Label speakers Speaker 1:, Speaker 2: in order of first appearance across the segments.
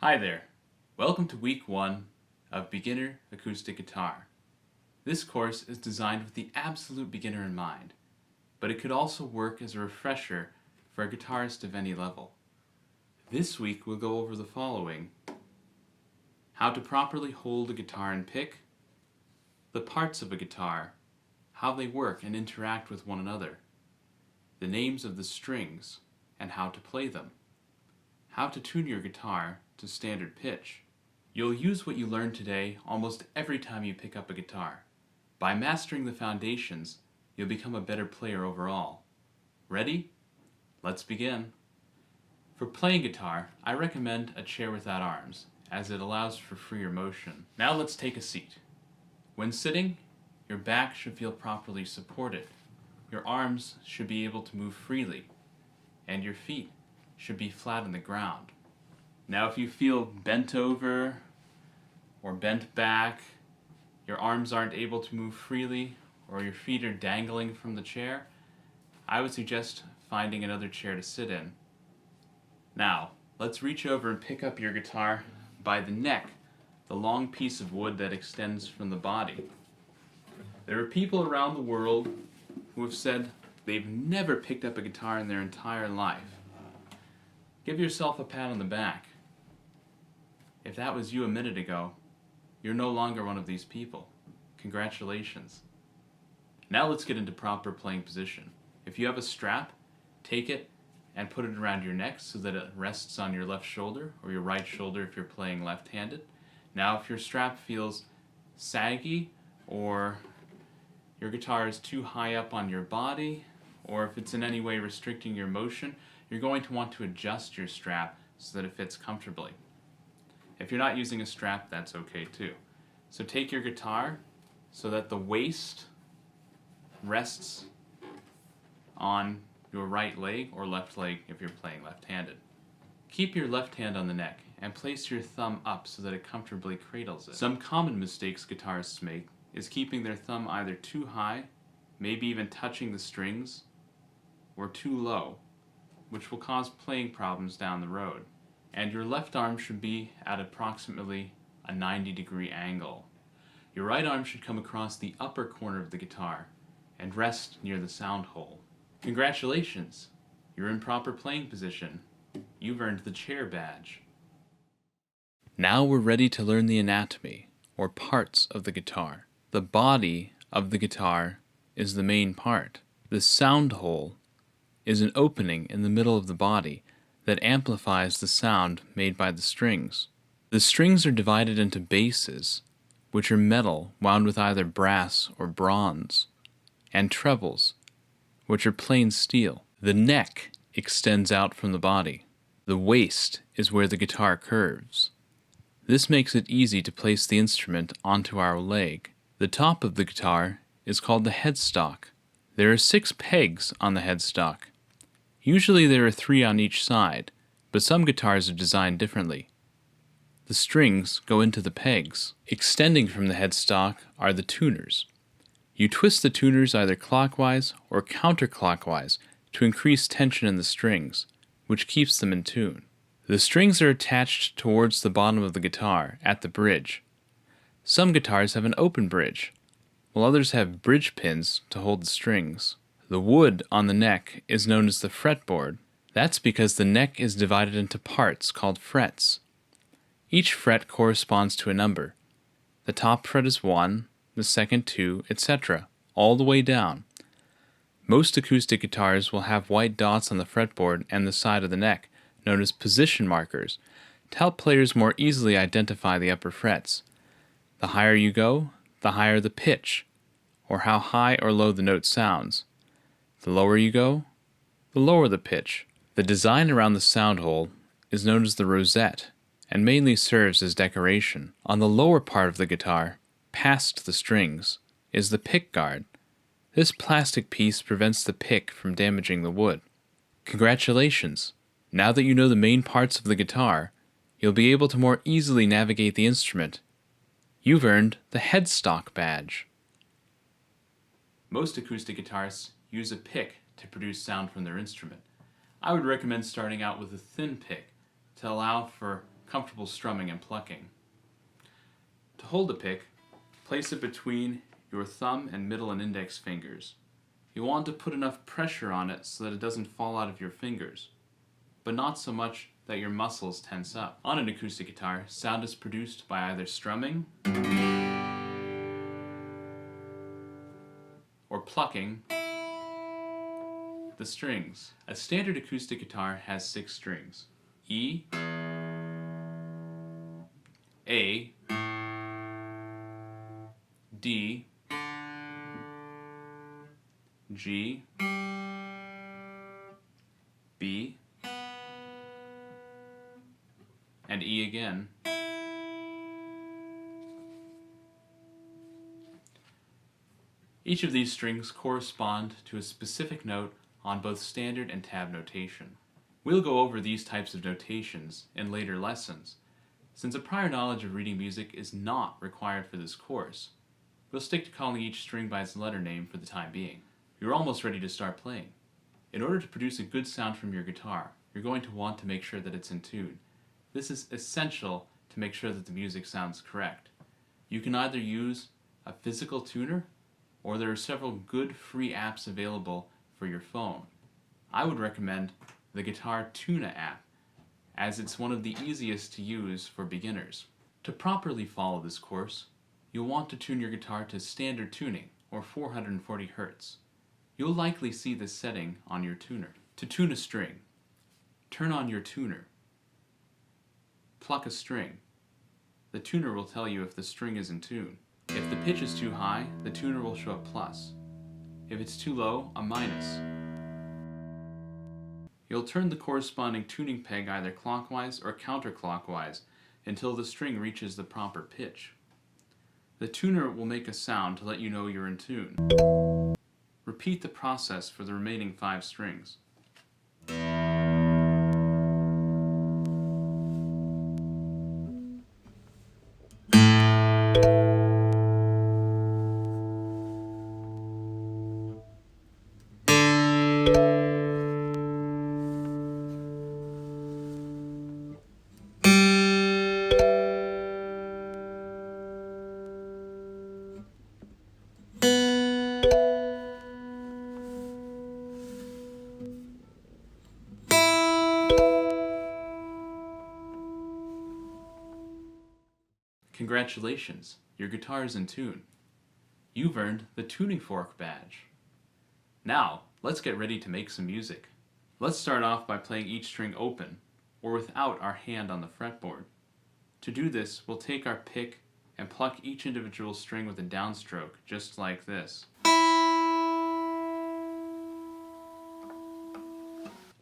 Speaker 1: Hi there. Welcome to week 1 of Beginner Acoustic Guitar. This course is designed with the absolute beginner in mind, but it could also work as a refresher for a guitarist of any level. This week we'll go over the following: how to properly hold a guitar and pick, the parts of a guitar, how they work and interact with one another, the names of the strings and how to play them, how to tune your guitar to standard pitch. You'll use what you learned today almost every time you pick up a guitar. By mastering the foundations, you'll become a better player overall. Ready? Let's begin. For playing guitar, I recommend a chair without arms, as it allows for freer motion. Now let's take a seat. When sitting, your back should feel properly supported. Your arms should be able to move freely, and your feet should be flat on the ground. Now if you feel bent over or bent back, your arms aren't able to move freely, or your feet are dangling from the chair, I would suggest finding another chair to sit in. Now, let's reach over and pick up your guitar by the neck, the long piece of wood that extends from the body. There are people around the world who have said they've never picked up a guitar in their entire life. Give yourself a pat on the back. If that was you a minute ago, you're no longer one of these people. Congratulations. Now let's get into proper playing position. If you have a strap, take it and put it around your neck so that it rests on your left shoulder or your right shoulder if you're playing left-handed. Now if your strap feels saggy, or your guitar is too high up on your body, or if it's in any way restricting your motion, you're going to want to adjust your strap so that it fits comfortably. If you're not using a strap, that's okay too. So take your guitar so that the waist rests on your right leg or left leg if you're playing left-handed. Keep your left hand on the neck and place your thumb up so that it comfortably cradles it. Some common mistakes guitarists make is keeping their thumb either too high, maybe even touching the strings, or too low, which will cause playing problems down the road. And your left arm should be at approximately a 90-degree angle. Your right arm should come across the upper corner of the guitar and rest near the sound hole. Congratulations! You're in proper playing position. You've earned the chair badge. Now we're ready to learn the anatomy, or parts of the guitar. The body of the guitar is the main part. The sound hole is an opening in the middle of the body that amplifies the sound made by the strings. The strings are divided into bases, which are metal wound with either brass or bronze, and trebles, which are plain steel. The neck extends out from the body. The waist is where the guitar curves. This makes it easy to place the instrument onto our leg. The top of the guitar is called the headstock. There are 6 pegs on the headstock. Usually there are 3 on each side, but some guitars are designed differently. The strings go into the pegs. Extending from the headstock are the tuners. You twist the tuners either clockwise or counterclockwise to increase tension in the strings, which keeps them in tune. The strings are attached towards the bottom of the guitar at the bridge. Some guitars have an open bridge, while others have bridge pins to hold the strings. The wood on the neck is known as the fretboard. That's because the neck is divided into parts called frets. Each fret corresponds to a number. The top fret is 1, the second 2, etc., all the way down. Most acoustic guitars will have white dots on the fretboard and the side of the neck, known as position markers, to help players more easily identify the upper frets. The higher you go, the higher the pitch, or how high or low the note sounds. The lower you go, the lower the pitch. The design around the sound hole is known as the rosette, and mainly serves as decoration. On the lower part of the guitar, past the strings, is the pick guard. This plastic piece prevents the pick from damaging the wood. Congratulations! Now that you know the main parts of the guitar, you'll be able to more easily navigate the instrument. You've earned the headstock badge. Most acoustic guitarists use a pick to produce sound from their instrument. I would recommend starting out with a thin pick to allow for comfortable strumming and plucking. To hold the pick, place it between your thumb and middle and index fingers. You'll want to put enough pressure on it so that it doesn't fall out of your fingers, but not so much that your muscles tense up. On an acoustic guitar, sound is produced by either strumming or plucking the strings. A standard acoustic guitar has 6 strings: E, A, D, G, B, and E again. Each of these strings correspond to a specific note on both standard and tab notation. We'll go over these types of notations in later lessons. Since a prior knowledge of reading music is not required for this course, we'll stick to calling each string by its letter name for the time being. You're almost ready to start playing. In order to produce a good sound from your guitar, you're going to want to make sure that it's in tune. This is essential to make sure that the music sounds correct. You can either use a physical tuner, or there are several good free apps available for your phone. I would recommend the Guitar Tuna app, as it's one of the easiest to use for beginners. To properly follow this course, you'll want to tune your guitar to standard tuning, or 440 Hz. You'll likely see this setting on your tuner. To tune a string, turn on your tuner. Pluck a string. The tuner will tell you if the string is in tune. If the pitch is too high, the tuner will show a plus. If it's too low, a minus. You'll turn the corresponding tuning peg either clockwise or counterclockwise until the string reaches the proper pitch. The tuner will make a sound to let you know you're in tune. Repeat the process for the remaining 5 strings. Congratulations, your guitar is in tune. You've earned the Tuning Fork badge. Now, let's get ready to make some music. Let's start off by playing each string open, or without our hand on the fretboard. To do this, we'll take our pick and pluck each individual string with a downstroke, just like this.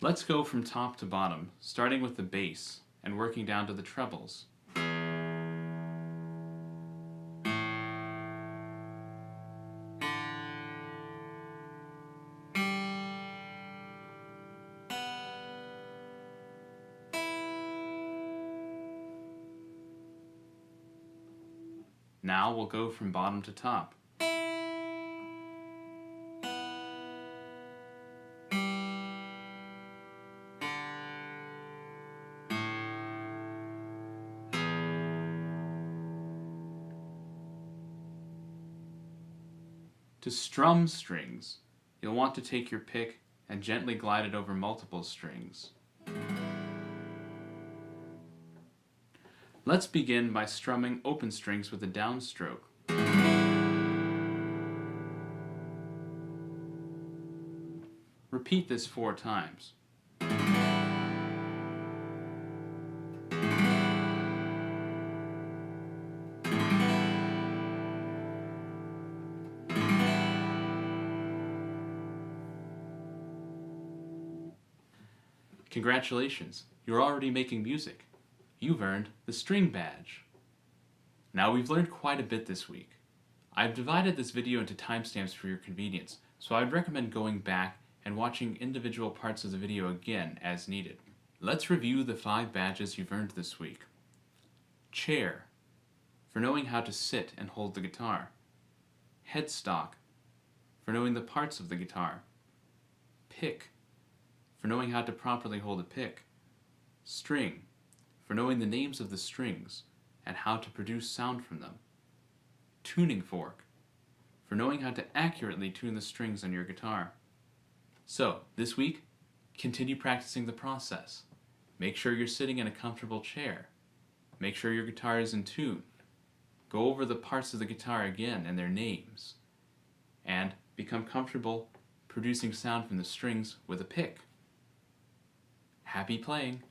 Speaker 1: Let's go from top to bottom, starting with the bass and working down to the trebles. Now we'll go from bottom to top. To strum strings, you'll want to take your pick and gently glide it over multiple strings. Let's begin by strumming open strings with a downstroke. Repeat this 4 times. Congratulations, you're already making music. You've earned the string badge. Now we've learned quite a bit this week. I've divided this video into timestamps for your convenience, so I'd recommend going back and watching individual parts of the video again as needed. Let's review the 5 badges you've earned this week. Chair, for knowing how to sit and hold the guitar. Headstock, for knowing the parts of the guitar. Pick, for knowing how to properly hold a pick. String, for knowing the names of the strings and how to produce sound from them. Tuning fork, for knowing how to accurately tune the strings on your guitar. So, this week, continue practicing the process. Make sure you're sitting in a comfortable chair. Make sure your guitar is in tune. Go over the parts of the guitar again and their names. And become comfortable producing sound from the strings with a pick. Happy playing!